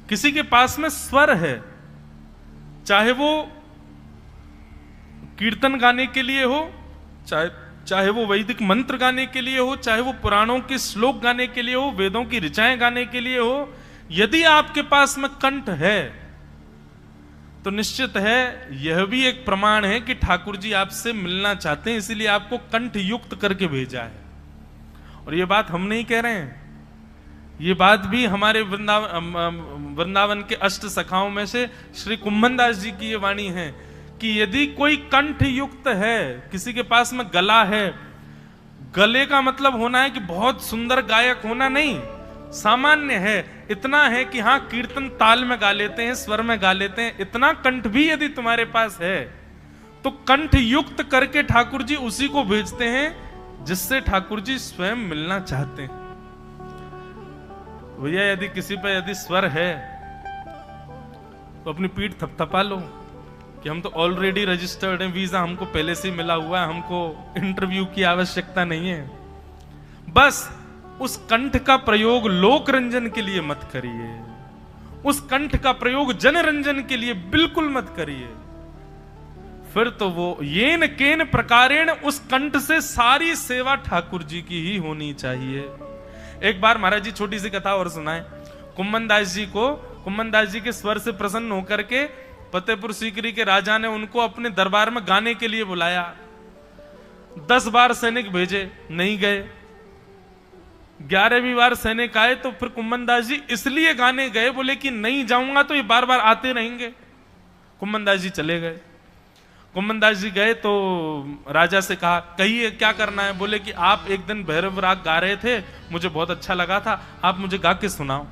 किसी के पास में स्वर है, चाहे वो कीर्तन गाने के लिए हो, चाहे वो वैदिक मंत्र गाने के लिए हो, चाहे वो पुराणों के श्लोक गाने के लिए हो, वेदों की ऋचाएं गाने के लिए हो, यदि आपके पास में कंठ है तो निश्चित है यह भी एक प्रमाण है कि ठाकुर जी आपसे मिलना चाहते हैं, इसीलिए आपको कंठ युक्त करके भेजा है। और ये बात हम नहीं कह रहे हैं, ये बात भी हमारे वृंदावन के अष्ट सखाओं में से श्री कुंभनदास जी की ये वाणी है कि यदि कोई कंठ युक्त है, किसी के पास में गला है, गले का मतलब होना है कि बहुत सुंदर गायक होना नहीं, सामान्य है, इतना है कि हाँ कीर्तन ताल में गा लेते हैं, स्वर में गा लेते हैं, इतना कंठ भी यदि तुम्हारे पास है तो कंठ युक्त करके ठाकुर जी उसी को भेजते हैं जिससे ठाकुर जी स्वयं मिलना चाहते हैं। भैया यदि किसी पर यदि स्वर है तो अपनी पीठ थपथपा लो कि हम तो ऑलरेडी रजिस्टर्ड हैं, वीजा हमको पहले से मिला हुआ है, हमको इंटरव्यू की आवश्यकता नहीं है। बस उस कंठ का प्रयोग लोक रंजन के लिए मत करिए, उस कंठ का प्रयोग जन रंजन के लिए बिल्कुल मत करिए। फिर तो वो येन केन प्रकारेण उस कंठ से सारी सेवा ठाकुर जी की ही होनी चाहिए। एक बार महाराज जी छोटी सी कथा और सुनाए। कुंभनदास जी को, कुंभनदास जी के स्वर से प्रसन्न होकर के फतेहपुर सीकरी के राजा ने उनको अपने दरबार में गाने के लिए बुलाया। 10 बार सैनिक भेजे, नहीं गए। 11वीं बार सैनिक आए तो फिर कुंभनदास जी इसलिए गाने गए, बोले कि नहीं जाऊंगा तो ये बार बार आते रहेंगे। कुंभनदास जी चले गए। कुंभनदास जी गए तो राजा से कहा कहिए क्या करना है। बोले कि आप एक दिन भैरव राग गा रहे थे, मुझे बहुत अच्छा लगा था, आप मुझे गा के सुनाओ।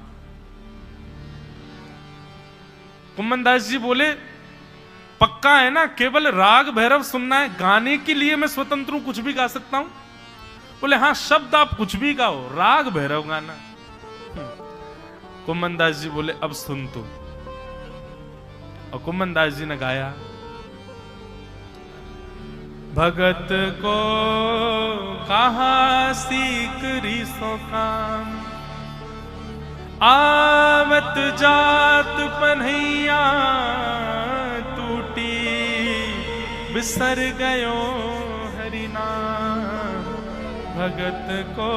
कुंभनदास जी बोले पक्का है ना, केवल राग भैरव सुनना है, गाने के लिए मैं स्वतंत्र हूं, कुछ भी गा सकता हूं। बोले हाँ शब्द आप कुछ भी गाओ, राग भैरव गाना। कुंभनदास जी बोले अब सुन तू। और कुंभनदास जी ने गाया, भगत को कहा सीकरी सो काम, आवत जात पन्हैया टूटी, बिसर गयो हरि नाम। भगत को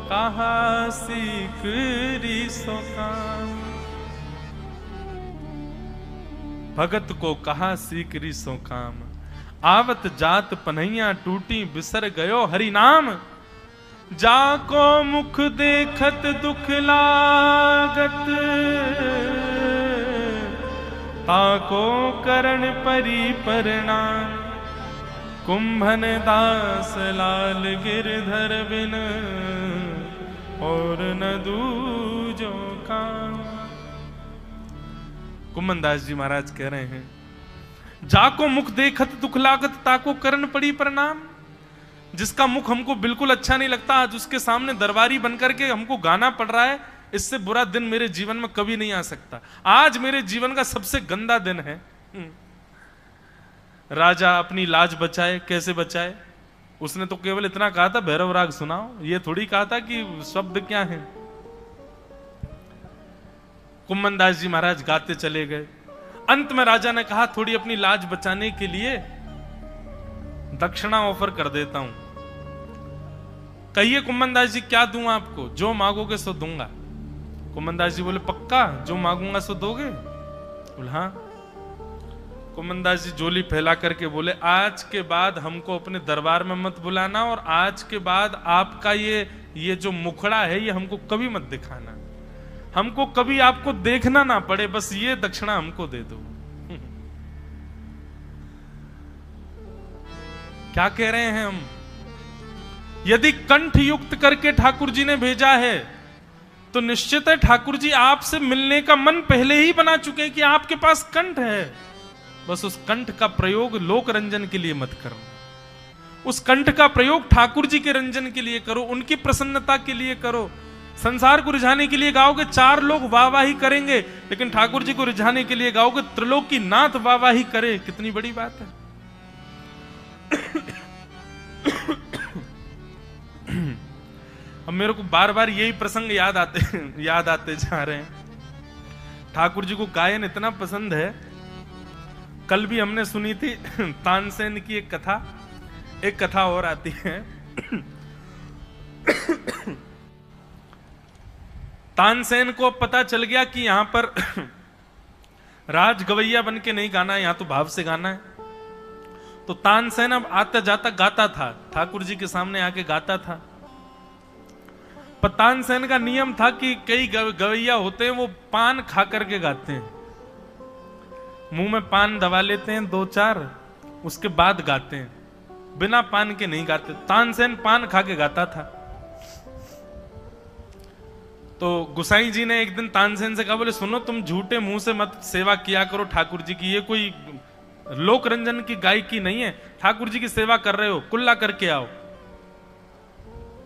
कहा सीकरी सो काम, भगत को कहा सीकरी सो काम, आवत जात पन्हैया टूटी, बिसर गयो हरि नाम। जाको मुख देखत दुख लागत, ताको करण परी परिणाम। कुंभन दास लाल गिरधर बिन, और न दूजो काम। कुंभनदास जी महाराज कह रहे हैं, जाको मुख देखत दुख लागत, ताको करण पड़ी प्रणाम। जिसका मुख हमको बिल्कुल अच्छा नहीं लगता, आज उसके सामने दरबारी बनकर के हमको गाना पड़ रहा है, इससे बुरा दिन मेरे जीवन में कभी नहीं आ सकता। आज मेरे जीवन का सबसे गंदा दिन है। राजा अपनी लाज बचाए, कैसे बचाए? उसने तो केवल इतना कहा था भैरव राग सुनाओ, ये थोड़ी कहा था कि शब्द क्या है। कुंभनदास जी महाराज गाते चले गए। अंत में राजा ने कहा थोड़ी अपनी लाज बचाने के लिए दक्षिणा ऑफर कर देता हूं, कहिए कुंभनदास जी क्या दूं आपको? जो मांगोगे सो दूंगा। कुंभनदास जी बोले पक्का जो मांगूंगा सो दोगे? बोले हाँ। कुंभनदास जी झोली फैला करके बोले आज के बाद हमको अपने दरबार में मत बुलाना, और आज के बाद आपका ये जो मुखड़ा है ये हमको कभी मत दिखाना, हमको कभी आपको देखना ना पड़े, बस ये दक्षिणा हमको दे दो। क्या कह रहे हैं हम? यदि कंठ युक्त करके ठाकुर जी ने भेजा है तो निश्चित है ठाकुर जी आपसे मिलने का मन पहले ही बना चुके हैं कि आपके पास कंठ है। बस उस कंठ का प्रयोग लोक रंजन के लिए मत करो, उस कंठ का प्रयोग ठाकुर जी के रंजन के लिए करो, उनकी प्रसन्नता के लिए करो। संसार को रिझाने के लिए गाओगे 4 लोग वाहवाही करेंगे, लेकिन ठाकुर जी को रिझाने के लिए गाओगे त्रिलोकी नाथ वाहवाही करे, कितनी बड़ी बात है। अब मेरे को बार बार यही प्रसंग याद आते जा रहे हैं। ठाकुर जी को गायन इतना पसंद है। कल भी हमने सुनी थी तानसेन की एक कथा। एक कथा और आती है। तानसेन को पता चल गया कि यहां पर राज गवैया बन के नहीं गाना है, यहां तो भाव से गाना है। तो तानसेन अब आता जाता गाता था, ठाकुर जी के सामने आके गाता था। पर तानसेन का नियम था कि कई गवैया होते हैं वो पान खा करके गाते हैं, मुंह में पान दबा लेते हैं 2-4, उसके बाद गाते हैं, बिना पान के नहीं गाते। तानसेन पान खा के गाता था। तो गुसाई जी ने एक दिन तानसेन से कहा, बोले सुनो तुम झूठे मुंह से मत सेवा किया करो ठाकुर जी की, ये कोई लोक रंजन की गायकी नहीं है, ठाकुर जी की सेवा कर रहे हो, कुल्ला करके आओ।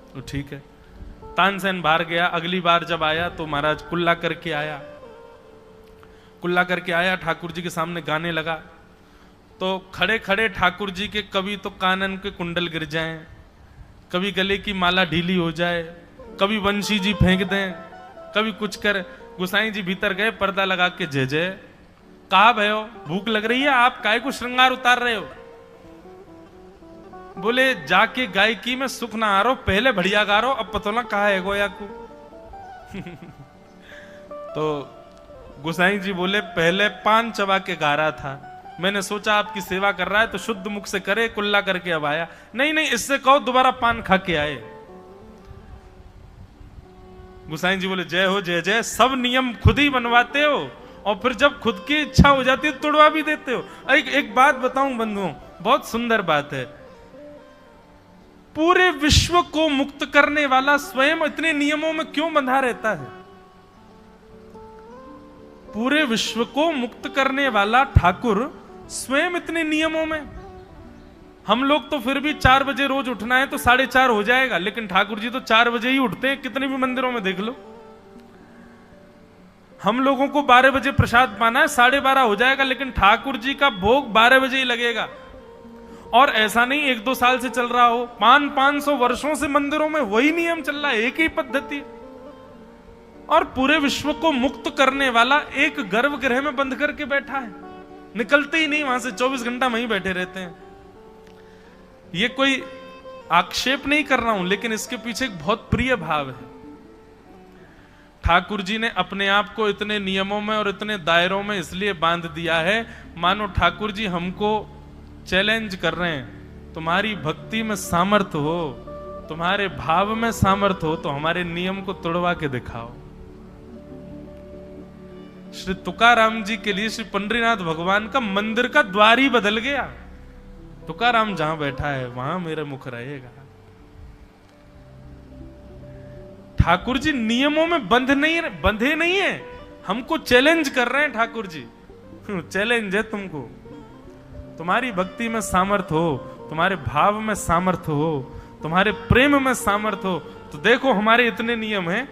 तो ठीक है, तानसेन बाहर गया। अगली बार जब आया तो महाराज कुल्ला करके आया। कुल्ला करके आया, ठाकुर जी के सामने गाने लगा। तो खड़े खड़े ठाकुर जी के कभी तो कानन के कुंडल गिर जाएं, कभी गले की माला ढीली हो जाए, कभी वंशी जी फेंक दें, कभी कुछ कर। गुसाई जी भीतर गए, पर्दा लगा के जय जय। कहा भयो, भूख लग रही है, आप काय को श्रृंगार उतार रहे हो? बोले जाके गायकी में सुख ना आ रहा, पहले बढ़िया गा रहा, अब पतोला कहा है गोया को। तो गुसाई जी बोले पहले पान चबा के गा रहा था, मैंने सोचा आपकी सेवा कर रहा है तो शुद्ध मुख से करे, कुल्ला करके अब आया। नहीं नहीं, इससे कहो दोबारा पान खा के आए। गुसाई जी बोले जय हो जय जय, सब नियम खुद ही बनवाते हो और फिर जब खुद की इच्छा हो जाती है तोड़वा भी देते हो। एक बात बताऊं बंधुओं, बहुत सुंदर बात है। पूरे विश्व को मुक्त करने वाला स्वयं इतने नियमों में क्यों बंधा रहता है? पूरे विश्व को मुक्त करने वाला ठाकुर स्वयं इतने नियमों में। हम लोग तो फिर भी 4 बजे रोज उठना है तो 4:30 हो जाएगा, लेकिन ठाकुर जी तो 4 बजे ही उठते हैं, कितने भी मंदिरों में देख लो। हम लोगों को 12 बजे प्रसाद पाना है, 12:30 हो जाएगा, लेकिन ठाकुर जी का भोग 12 बजे ही लगेगा। और ऐसा नहीं 1-2 साल से चल रहा हो, 500 वर्षों से मंदिरों में वही नियम चल रहा है, एक ही पद्धति। और पूरे विश्व को मुक्त करने वाला एक गर्भगृह में बंद करके बैठा है, निकलते ही नहीं वहां से, 24 घंटा वहीं बैठे रहते हैं। ये कोई आक्षेप नहीं कर रहा हूं, लेकिन इसके पीछे एक बहुत प्रिय भाव है। ठाकुर जी ने अपने आप को इतने नियमों में और इतने दायरों में इसलिए बांध दिया है, मानो ठाकुर जी हमको चैलेंज कर रहे हैं, तुम्हारी भक्ति में सामर्थ्य हो, तुम्हारे भाव में सामर्थ्य हो तो हमारे नियम को तोड़वा के दिखाओ। श्री तुकाराम जी के लिए श्री पंडरीनाथ भगवान का मंदिर का द्वार ही बदल गया। तुकाराम जहां बैठा है वहां मेरा मुख रहेगा। ठाकुर जी नियमों में बंधे नहीं है, हमको चैलेंज कर रहे हैं ठाकुर जी। चैलेंज है तुमको, तुम्हारी भक्ति में सामर्थ्य हो, तुम्हारे भाव में सामर्थ्य हो, तुम्हारे प्रेम में सामर्थ्य हो तो देखो हमारे इतने नियम हैं,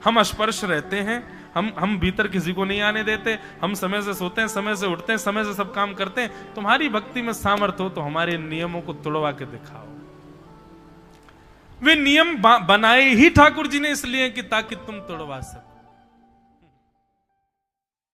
हम स्पर्श रहते हैं, हम भीतर किसी को नहीं आने देते, हम समय से सोते हैं, समय से उठते हैं, समय से सब काम करते हैं। तुम्हारी भक्ति में सामर्थ्य हो तो हमारे नियमों को तोड़वा के दिखाओ। वे नियम बनाए ही ठाकुर जी ने इसलिए कि ताकि तुम तोड़वा सको।